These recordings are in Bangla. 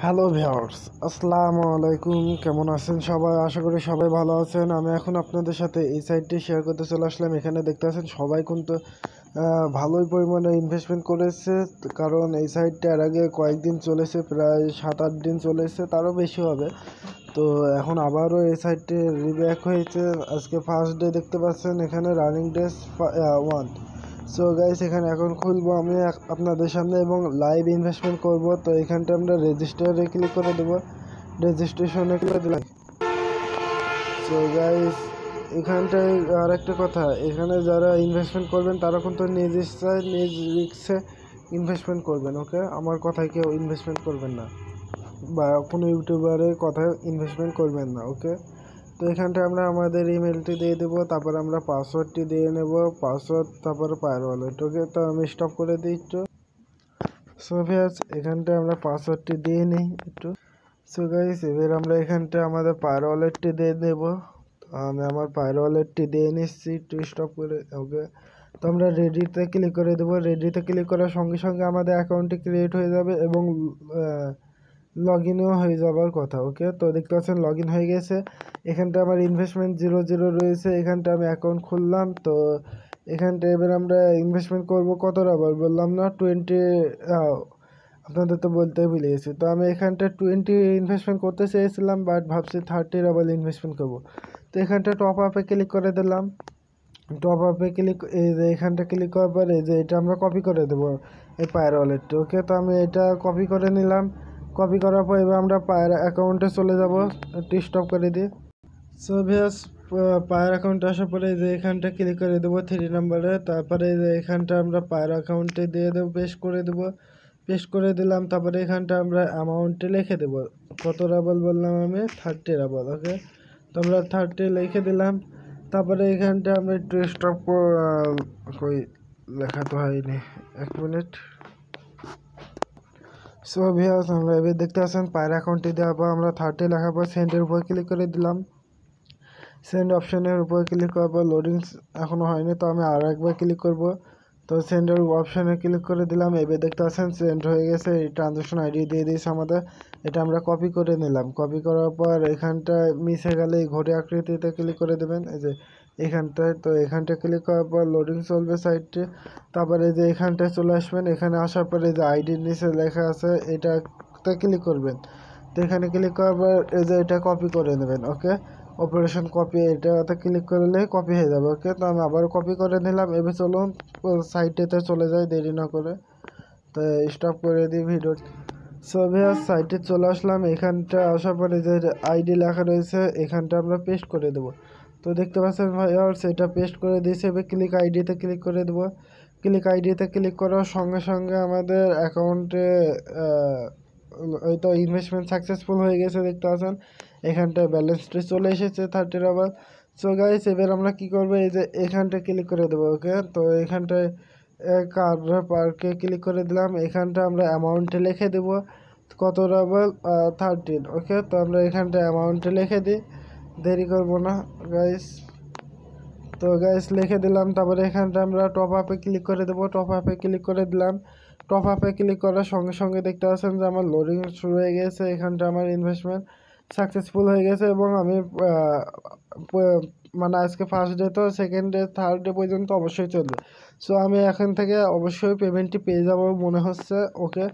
হ্যালো ভিউয়ার্স, আসসালামু আলাইকুম। কেমন আছেন সবাই? আশা করি সবাই ভালো আছেন। আমি এখন আপনাদের সাথে এই সাইটটি শেয়ার করতে চলে আসলাম। এখানে দেখতে পাচ্ছেন সবাই কিন্তু ভালোই পরিমাণে ইনভেস্টমেন্ট করেছে, কারণ এই সাইটটা এর আগে কয়েকদিন চলেছে, প্রায় 7-8 দিন চলেছে, তারও বেশি হবে। তো এখন আবারও এই সাইটটি রিব্যাক হয়েছে। আজকে ফার্স্ট ডে দেখতে পাচ্ছেন, এখানে রানিং ডেজ 1। সো গাইস, এখানে এখন খুলবো আমি আপনাদের সামনে এবং লাইভ ইনভেস্টমেন্ট করব। তো এখানটা আমরা রেজিস্টারে ক্লিক করে দেবো, রেজিস্ট্রেশনে ক্লিক দিলাম। সো গাইস, এখানটায় আর একটা কথা, এখানে যারা ইনভেস্টমেন্ট করবেন তারা কিন্তু নিজ ইচ্ছায় নিজ রিস্কে ইনভেস্টমেন্ট করবেন। ওকে, আমার কথায় কেউ ইনভেস্টমেন্ট করবেন না, বা কোনো ইউটিউবারের কথায় ইনভেস্টমেন্ট করবেন না। ওকে, তো এখানটা আমরা আমাদের ইমেলটি দিয়ে দেবো, তারপর আমরা পাসওয়ার্ডটি দিয়ে নেব, পাসওয়ার্ড তারপরে পায়ের ওয়ালেট। ওকে, তো আমি স্টপ করে দিই একটু। সো ভিউয়ার্স, এখানটা আমরা পাসওয়ার্ডটি দিয়ে নিই একটু। সো গাইস, এবার আমরা এখানটা আমাদের পায়ের ওয়ালেটটি দিয়ে দেবো। তো আমি আমার পায়ের ওয়ালেটটি দিয়ে নিচ্ছি একটু স্টপ করে। ওকে, তো আমরা রেডিতে ক্লিক করে দেবো। রেডিতে ক্লিক করার সঙ্গে সঙ্গে আমাদের অ্যাকাউন্টটি ক্রিয়েট হয়ে যাবে এবং লগ ইনও হয়ে যাবার কথা। ওকে, তো দেখতে পাচ্ছেন লগ ইন হয়ে গেছে। এখানটা আমার ইনভেস্টমেন্ট 0 রয়েছে। এখানটা আমি অ্যাকাউন্ট খুললাম। তো এখানটা এবার আমরা ইনভেস্টমেন্ট করব কত রাবার বললাম না, 20। আপনাদের তো বলতে ভুলে গেছি। তো আমি এখানটা 20 ইনভেস্টমেন্ট করতে চেয়েছিলাম, বাট ভাবছি 30 রাবার ইনভেস্টমেন্ট করব। তো এখানটা টপ আপে ক্লিক করে দিলাম। টপ আপে ক্লিক, এই যে এখানটা ক্লিক করার পরে এই যে এটা আমরা কপি করে দেবো, এই পায়ের ওয়ালেটটা। ওকে, তো আমি এটা কপি করে নিলাম। কপি করার পর এবার আমরা পায়ের অ্যাকাউন্টে চলে যাব, একটু স্টপ করে দিই। সো ভিউয়ার্স, পায়ের অ্যাকাউন্টে আসার পরে যে এখানটা ক্লিক করে দেবো 3 নম্বরে। তারপরে যে এখানটা আমরা পায়ের অ্যাকাউন্টে দিয়ে দেবো, পেস্ট করে দেবো। পেস্ট করে দিলাম। তারপরে এখানটা আমরা অ্যামাউন্টে লিখে দেবো, কত রাবল বললাম আমি, 30 রাবল। ওকে, তো আমরা 30 লিখে দিলাম। তারপরে এখানটা আমরা একটু স্টপ কই, লেখা তো হয়নি, 1 মিনিট। সো ভিউয়ার্স, আমরা এবার দেখতে পাচ্ছেন পায়ের অ্যাকাউন্টে দেওয়ার পর আমরা 30 লেখার পর সেন্ডের উপর ক্লিক করে দিলাম। সেন্ড অপশনের উপর ক্লিক করার পর লোডিং এখনও হয়নি, তো আমি আরও একবার ক্লিক করব। তো সেন্ডের অপশানে ক্লিক করে দিলাম। এবার দেখতে পাচ্ছেন সেন্ড হয়ে গেছে। এই ট্রানজ্যাকশন আইডি দিয়ে দিয়েছে আমাদের, এটা আমরা কপি করে নিলাম। কপি করার পর এখানটা মিশে গেলে এই ঘড়ি আকৃতিতে ক্লিক করে দেবেন, এই যে এখানটায়। তো এখানটা ক্লিক করার পর লোডিং চলবে সাইটটি। তারপরে যে এখানটায় চলে আসবেন, এখানে আসার পরে যে আইডির নিচে লেখা আছে এটাতে ক্লিক করবেন। তো এখানে ক্লিক করার পর এই যে এটা কপি করে নেবেন। ওকে, অপারেশন কপি, এটাতে ক্লিক করলে কপি হয়ে যাবে। ওকে, তো আমি আবারও কপি করে নিলাম। এবার চলুন সাইটেতে চলে যাই দেরি না করে। তো স্টপ করে দিই ভিডিও। সো ভিউয়ার্স, সাইটে চলে আসলাম। এখানটা আসার পরে যে আইডি লেখা রয়েছে এখানটা আমরা পেস্ট করে দেবো। তো দেখতে পাচ্ছেন ভিউয়ার্স, এটা পেস্ট করে দিয়েছে। এবার ক্লিক আইডিতে ক্লিক করে দেবো। ক্লিক আইডিতে ক্লিক করার সঙ্গে সঙ্গে আমাদের অ্যাকাউন্টে ওই তো ইনভেস্টমেন্ট সাকসেসফুল হয়ে গেছে, দেখতে পাচ্ছেন। এখানটায় ব্যালেন্সটি চলে এসেছে 30 রাবার। সো গাইস, এবার আমরা কি করবো, এই যে এখানটায় ক্লিক করে দেবো। ওকে, তো এখানটায় কার পার্কে ক্লিক করে দিলাম। এখানটা আমরা অ্যামাউন্টে লিখে দেবো কত রাবার, 13। ওকে, তো আমরা এখানটা অ্যামাউন্টে লিখে দিই, দেরি করব না গাইস। তো গাইস লিখে দিলাম। তারপরে এখানটা আমরা টপ আপে ক্লিক করে দেবো। টপ আপে ক্লিক করে দিলাম। টপ আপে ক্লিক করার সঙ্গে সঙ্গে দেখতে পাচ্ছেন যে আমার লোডিং শুরু হয়ে গেছে। এখানটা আমার ইনভেস্টমেন্ট সাকসেসফুল হয়ে গেছে এবং আমি মানে আজকে ফার্স্ট ডে, তো সেকেন্ড ডে থার্ড ডে পর্যন্ত অবশ্যই চলবে। সো আমি এখান থেকে অবশ্যই পেমেন্টটি পেয়ে যাব মনে হচ্ছে। ওকে,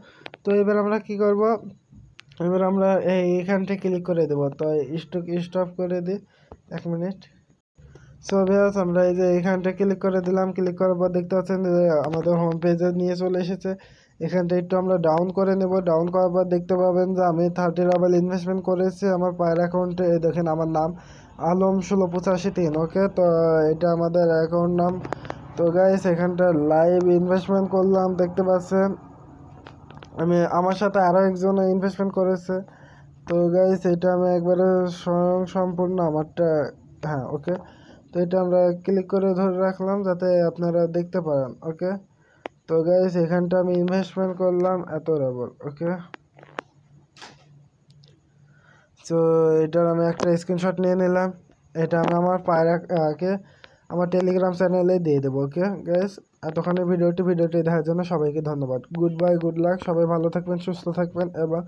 তো এবার আমরা কি করব, এবার আমরা এইখান থেকে ক্লিক করে দেবো। তো স্টপ করে দিই, 1 মিনিট। সো ভিউয়ার্স, আমরা এই যে এখানটা ক্লিক করে দিলাম। ক্লিক করার পর দেখতে পাচ্ছেন যে আমাদের হোম পেজে নিয়ে চলে এসেছে। এখানটা একটু আমরা ডাউন করে নেব। ডাউন করার পর দেখতে পাবেন যে আমি 30 রাবার ইনভেস্টমেন্ট করেছি আমার পায়ের অ্যাকাউন্টে। দেখেন আমার নাম আলম 1685 3। ওকে, তো এটা আমাদের অ্যাকাউন্ট নাম। তো গাইস, এখানটা লাইভ ইনভেস্টমেন্ট করলাম, দেখতে পাচ্ছেন আমি, আমার সাথে আরও একজন ইনভেস্টমেন্ট করেছে। তো গাইস, এটা আমি একবারে স্বয়ং সম্পূর্ণ আমারটা। হ্যাঁ, ওকে, তো এটা আমরা ক্লিক করে ধরে রাখলাম যাতে আপনারা দেখতে পারেন। ওকে, তো গাইস, এখানটা আমি ইনভেস্টমেন্ট করলাম এত রাবল। ওকে, তো এটার আমি একটা স্ক্রিনশট নিয়ে নিলাম। এটা আমি আমার পায়রাকে আমার টেলিগ্রাম চ্যানেলে দিয়ে দেবো। ওকে গাইস, এতক্ষণে ভিডিওটি দেখার জন্য সবাইকে ধন্যবাদ। গুড বাই, গুড লাক, সবাই ভালো থাকবেন, সুস্থ থাকবেন এবং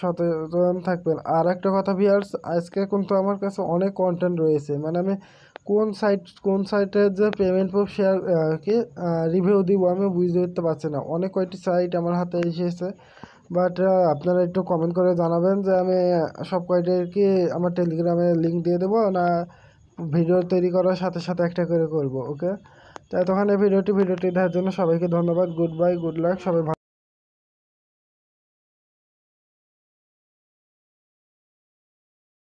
সচেতন থাকবেন। আর একটা কথা ভিউয়ার্স, আজকে কিন্তু আমার কাছে অনেক কন্টেন্ট রয়েছে, মানে আমি কোন সাইটের যে পেমেন্ট প্রুফ শেয়ার কি রিভিউ দিব আমি বুঝতে উঠতে পারছি না। অনেক কয়টি সাইট আমার হাতে এসেছে, বাট আপনারা একটু কমেন্ট করে জানাবেন যে আমি সব কয়টার কি আমার টেলিগ্রামে লিঙ্ক দিয়ে দেবো, না ভিডিও তৈরি করার সাথে সাথে একটা করে করব। ওকে, তো এতক্ষণ এই ভিডিওটি দেখার জন্য সবাইকে ধন্যবাদ। গুড বাই, গুড লাক, সবাই